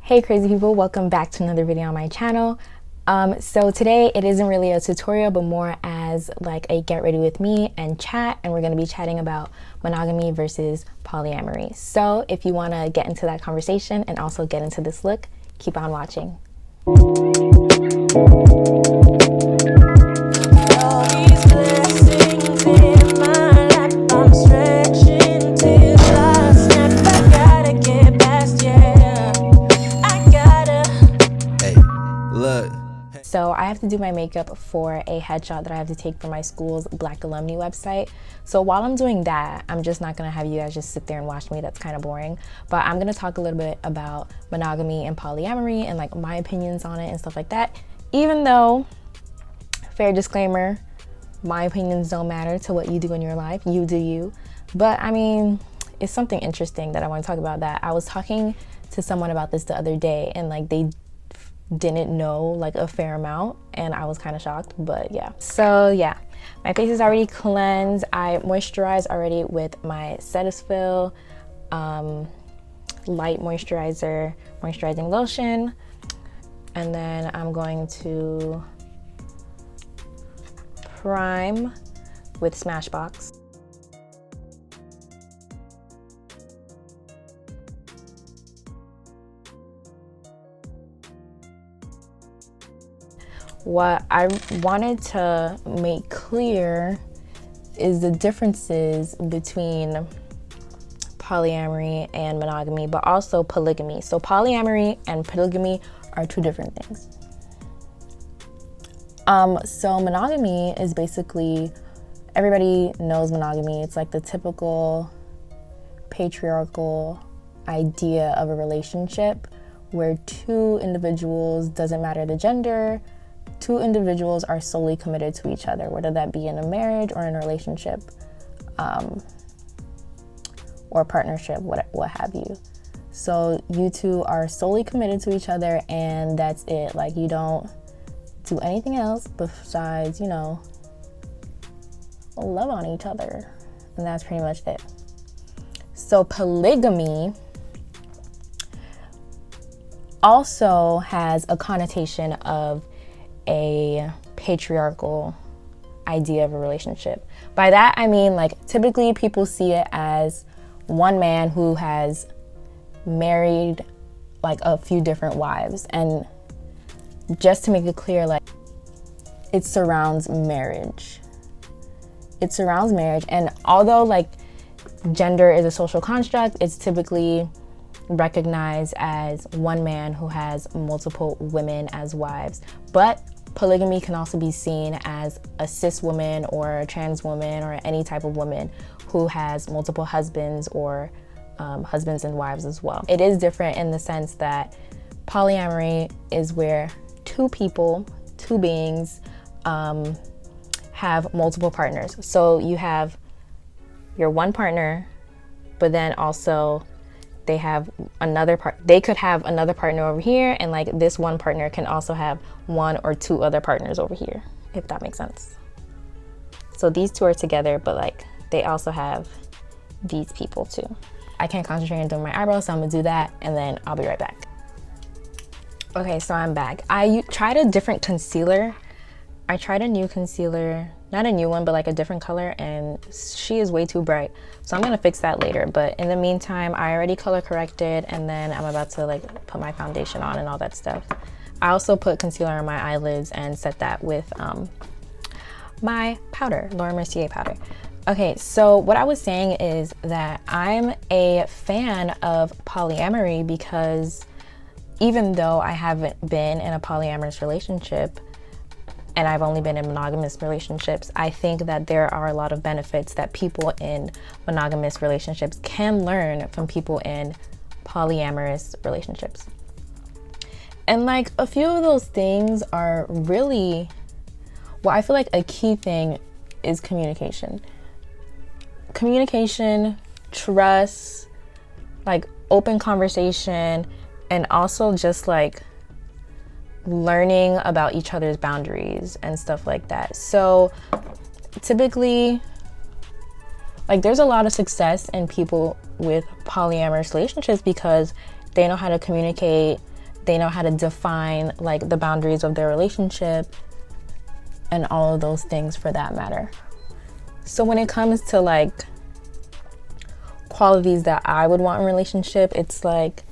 Hey crazy people, welcome back to another video on my channel. So today it isn't really a tutorial but more as like a get ready with me and chat, and we're going to be chatting about monogamy versus polyamory. So if you want to get into that conversation and also get into this look, keep on watching. So I have to do my makeup for a headshot that I have to take for my school's Black Alumni website. So while I'm doing that, I'm just not gonna have you guys just sit there and watch me. That's kind of boring. But I'm gonna talk a little bit about monogamy and polyamory and like my opinions on it and stuff like that. Even though, fair disclaimer, my opinions don't matter to what you do in your life. You do you. But I mean, it's something interesting that I want to talk about. That I was talking to someone about this the other day, and like they didn't know like a fair amount, and I was kind of shocked. But yeah, so yeah, my face is already cleansed. I moisturized already with my Cetaphil light moisturizing lotion, and then I'm going to prime with Smashbox. What I wanted to make clear is the differences between polyamory and monogamy, but also polygamy. So polyamory and polygamy are two different things. So monogamy is basically, everybody knows monogamy. It's like the typical patriarchal idea of a relationship where two individuals, doesn't matter the gender, two individuals are solely committed to each other, whether that be in a marriage or in a relationship, or partnership, what have you. So you two are solely committed to each other, and that's it. Like, you don't do anything else besides, you know, love on each other, and that's pretty much it. So polygamy also has a connotation of a patriarchal idea of a relationship. By that I mean, like, typically people see it as one man who has married like a few different wives, and just to make it clear, like, it surrounds marriage. And although like gender is a social construct, it's typically recognized as one man who has multiple women as wives. But polygamy can also be seen as a cis woman or a trans woman or any type of woman who has multiple husbands or husbands and wives as well. It is different in the sense that polyamory is where two people, two beings, have multiple partners. So you have your one partner, but then also they have another they could have another partner over here, and like this one partner can also have one or two other partners over here, if that makes sense. So these two are together, but like they also have these people too. I can't concentrate on doing my eyebrows, so I'm gonna do that and then I'll be right back. Okay, so I'm back. I tried a different concealer. I tried a new concealer, not a new one, but like a different color, and she is way too bright. So I'm gonna fix that later. But in the meantime, I already color corrected, and then I'm about to like put my foundation on and all that stuff. I also put concealer on my eyelids and set that with my powder, Laura Mercier powder. Okay, so what I was saying is that I'm a fan of polyamory because even though I haven't been in a polyamorous relationship, and I've only been in monogamous relationships, I think that there are a lot of benefits that people in monogamous relationships can learn from people in polyamorous relationships. And like a few of those things are really, well, I feel like a key thing is communication. Communication, trust, like open conversation, and also just like learning about each other's boundaries and stuff like that. So typically, like, there's a lot of success in people with polyamorous relationships because they know how to communicate, They know how to define like the boundaries of their relationship and all of those things for that matter. So when it comes to like qualities that I would want in a relationship, it's like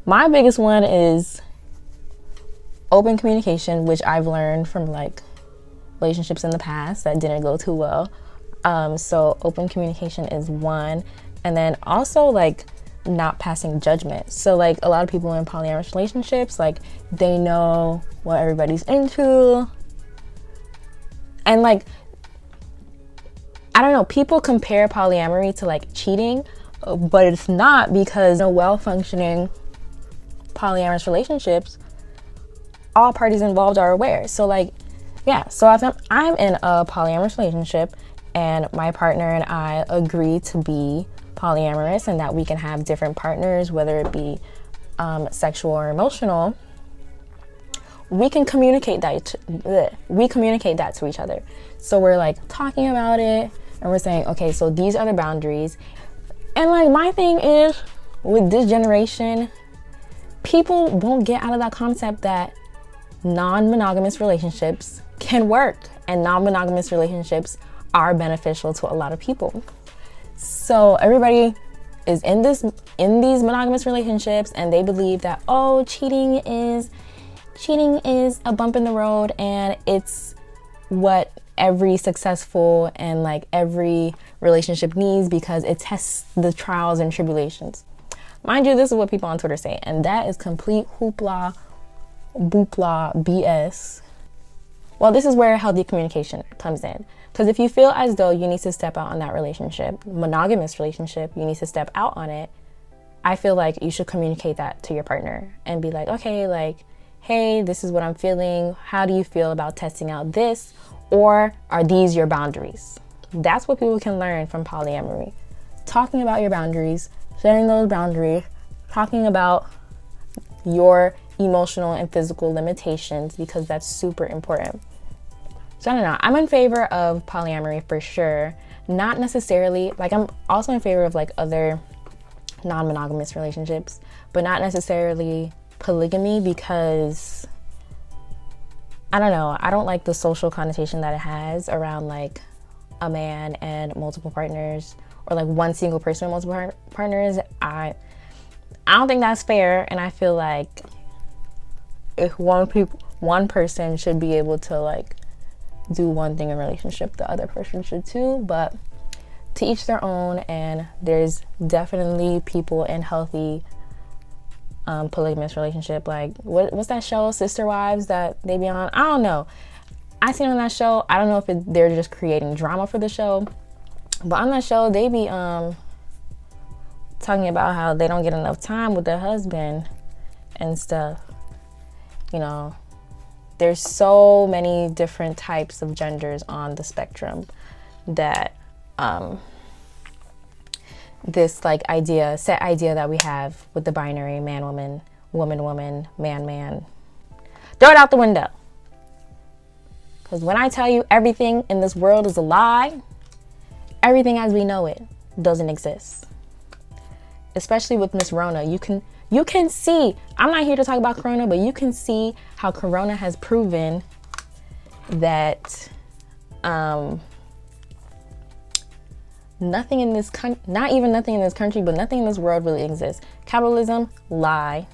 my biggest one is open communication, which I've learned from like relationships in the past that didn't go too well. So open communication is one. And then also like not passing judgment. So like a lot of people in polyamorous relationships, like they know what everybody's into. And like, I don't know, people compare polyamory to like cheating, but it's not, because in well-functioning polyamorous relationships, all parties involved are aware. So like, yeah, so if I'm in a polyamorous relationship and my partner and I agree to be polyamorous and that we can have different partners, whether it be sexual or emotional, we can communicate that to each other. So we're like talking about it and we're saying, okay, so these are the boundaries. And like my thing is, with this generation, people won't get out of that concept that non-monogamous relationships can work and non-monogamous relationships are beneficial to a lot of people. So everybody is in these monogamous relationships and they believe that, oh, cheating is a bump in the road and it's what every successful and like every relationship needs because it tests the trials and tribulations. Mind you, this is what people on Twitter say, and that is complete hoopla, boopla, BS. Well, this is where healthy communication comes in. Because if you feel as though you need to step out on that relationship, monogamous relationship, you need to step out on it, I feel like you should communicate that to your partner and be like, okay, like, hey, this is what I'm feeling. How do you feel about testing out this? Or are these your boundaries? That's what people can learn from polyamory. Talking about your boundaries, setting those boundaries, talking about your emotional and physical limitations, because that's super important. So I don't know, I'm in favor of polyamory for sure. Not necessarily, like I'm also in favor of like other non-monogamous relationships, but not necessarily polygamy, because I don't know, I don't like the social connotation that it has around like a man and multiple partners, or like one single person with multiple partners. I don't think that's fair, and I feel like if one person should be able to like do one thing in a relationship, the other person should too, but to each their own. And there's definitely people in healthy polygamous relationship, like what's that show, Sister Wives, that they be on? I don't know, I seen on that show, I don't know if they're just creating drama for the show, but on that show they be talking about how they don't get enough time with their husband and stuff. You know, there's so many different types of genders on the spectrum that this like set idea that we have with the binary man woman, woman woman, man man, throw it out the window. Because when I tell you everything in this world is a lie, everything as we know it doesn't exist. Especially with Miss Rona, you can see, I'm not here to talk about Corona, but you can see how Corona has proven that nothing in this country, not even nothing in this country, but nothing in this world really exists. Capitalism, lie.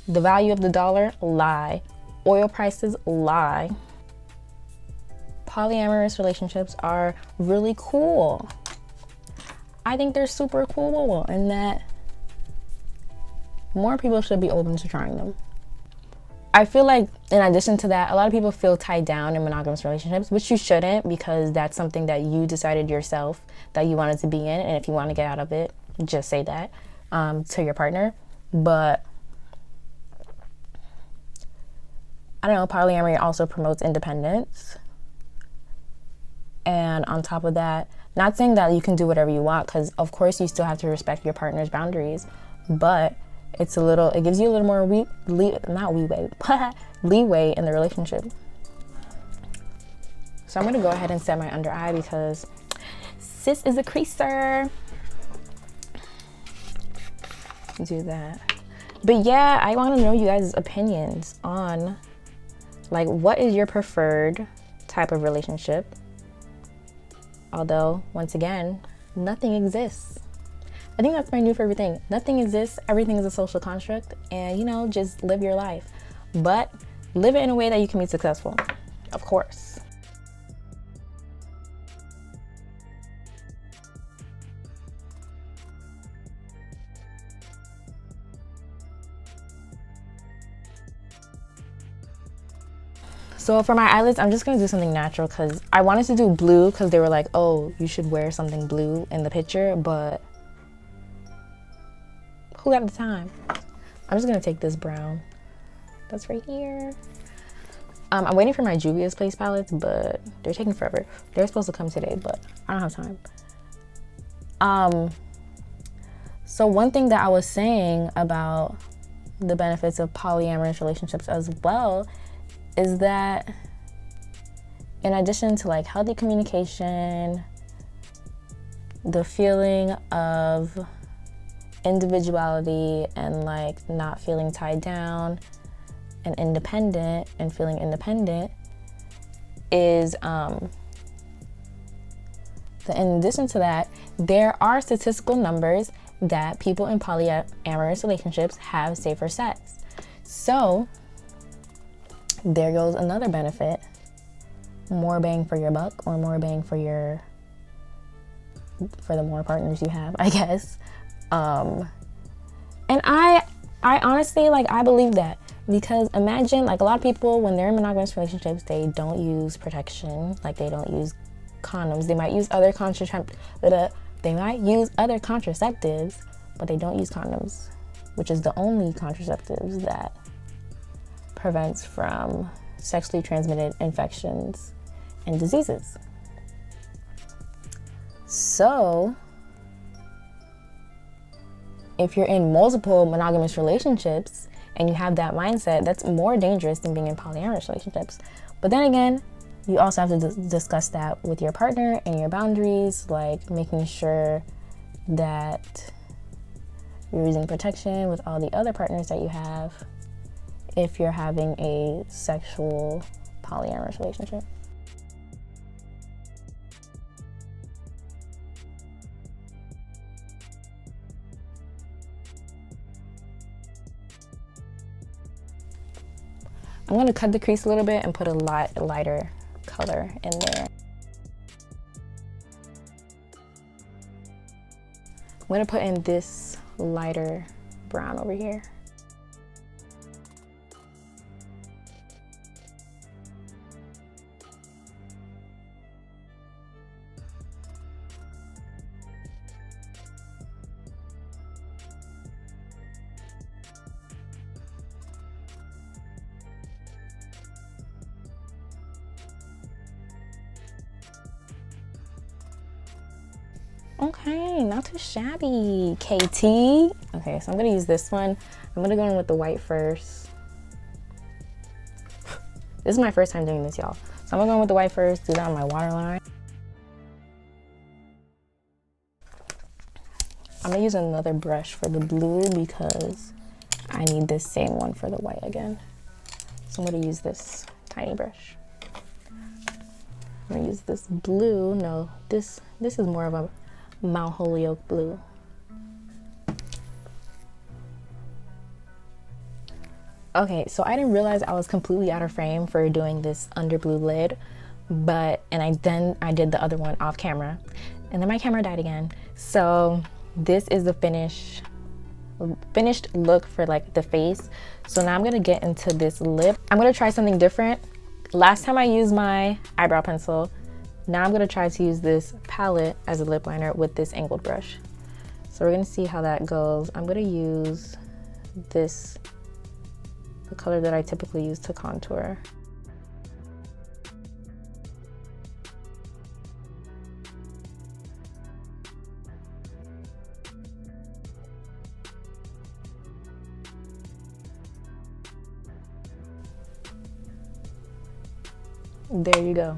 The value of the dollar, lie. Oil prices, lie. Polyamorous relationships are really cool. I think they're super cool, and that more people should be open to trying them. I feel like in addition to that, a lot of people feel tied down in monogamous relationships, which you shouldn't, because that's something that you decided yourself that you wanted to be in. And if you want to get out of it, just say that to your partner. But I don't know, polyamory also promotes independence. And on top of that, not saying that you can do whatever you want, because of course you still have to respect your partner's boundaries, but it gives you a little more leeway in the relationship. So I'm gonna go ahead and set my under eye because sis is a creaser. Do that. But yeah, I want to know you guys' opinions on like what is your preferred type of relationship. Although, once again, nothing exists. I think that's my new favorite thing. Nothing exists, everything is a social construct, and you know, just live your life. But live it in a way that you can be successful, of course. So for my eyelids, I'm just gonna do something natural because I wanted to do blue because they were like, oh, you should wear something blue in the picture, but who got the time? I'm just gonna take this brown. That's right here. I'm waiting for my Juvia's Place palettes, but they're taking forever. They're supposed to come today, but I don't have time. So one thing that I was saying about the benefits of polyamorous relationships as well is that in addition to like healthy communication, the feeling of individuality and like not feeling tied down and independent and feeling independent is in addition to that, there are statistical numbers that people in polyamorous relationships have safer sex. So there goes another benefit. More bang for your buck, or more bang for the more partners you have, I guess. And I honestly, like, I believe that, because imagine, like, a lot of people when they're in monogamous relationships, they don't use protection, like they don't use condoms. They might use other contraceptives, but they don't use condoms, which is the only contraceptives that prevents from sexually transmitted infections and diseases. So if you're in multiple monogamous relationships and you have that mindset, that's more dangerous than being in polyamorous relationships. But then again, you also have to discuss that with your partner and your boundaries, like making sure that you're using protection with all the other partners that you have if you're having a sexual polyamorous relationship. I'm going to cut the crease a little bit and put a lighter color in there. I'm going to put in this lighter brown over here. Okay, not too shabby, KT. Okay, so I'm gonna use this one. I'm gonna go in with the white first. This is my first time doing this, y'all. So I'm gonna go in with the white first, do that on my waterline. I'm gonna use another brush for the blue because I need this same one for the white again. So I'm gonna use this tiny brush. I'm gonna use this blue. No, this is more of a Mount Holyoke blue. Okay, so I didn't realize I was completely out of frame for doing this under blue lid, and I did the other one off camera, and then my camera died again. So this is the finished look for like the face. So now I'm gonna get into this lip. I'm gonna try something different. Last time I used my eyebrow pencil. Now I'm gonna try to use this palette as a lip liner with this angled brush. So we're gonna see how that goes. I'm gonna use the color that I typically use to contour. There you go.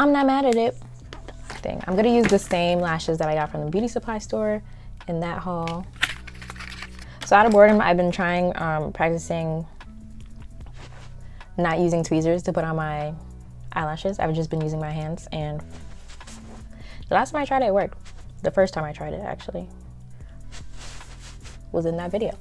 I'm not mad at it. Thing. I'm gonna use the same lashes that I got from the beauty supply store in that haul. So out of boredom, I've been trying, practicing not using tweezers to put on my eyelashes. I've just been using my hands, and the last time I tried it, it worked. The first time I tried it, actually, was in that video.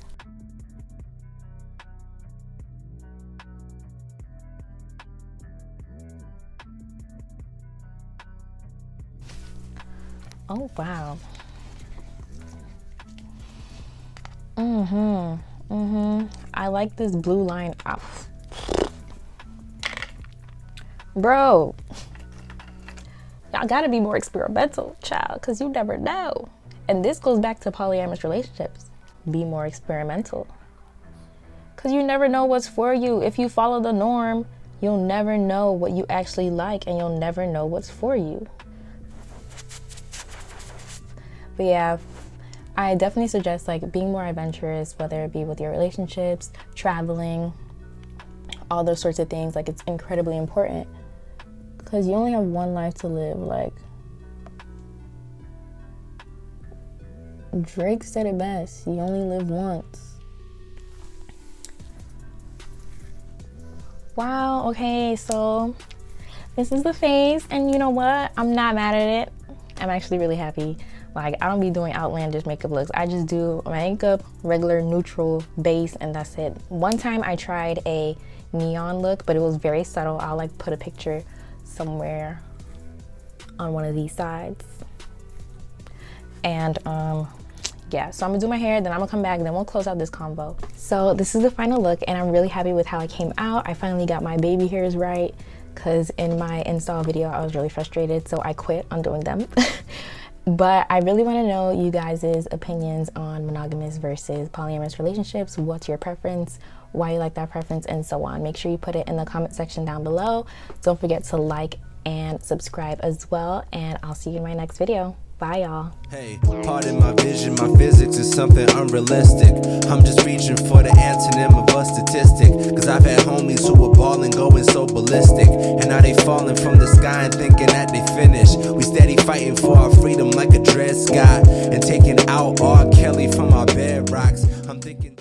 Oh, wow. I like this blue line. Bro, y'all gotta be more experimental, child, because you never know. And this goes back to polyamorous relationships. Be more experimental. Because you never know what's for you. If you follow the norm, you'll never know what you actually like, and you'll never know what's for you. But yeah, I definitely suggest like being more adventurous, whether it be with your relationships, traveling, all those sorts of things. Like, it's incredibly important because you only have one life to live. Like, Drake said it best, you only live once. Wow, okay, so this is the face, and you know what? I'm not mad at it. I'm actually really happy. Like, I don't be doing outlandish makeup looks. I just do makeup, regular, neutral, base, and that's it. One time I tried a neon look, but it was very subtle. I'll like put a picture somewhere on one of these sides. And yeah, so I'm gonna do my hair, then I'm gonna come back, then we'll close out this convo. So this is the final look, and I'm really happy with how it came out. I finally got my baby hairs right, because in my install video, I was really frustrated, so I quit on doing them. But I really want to know you guys' opinions on monogamous versus polyamorous relationships. What's your preference? Why you like that preference, and so on. Make sure you put it in the comment section down below. Don't forget to like and subscribe as well, and I'll see you in my next video. Bye, y'all. Hey, pardon my vision, my physics is something unrealistic. I'm just reaching for the antonym of a statistic, cause I've had homies who were balling, going so ballistic.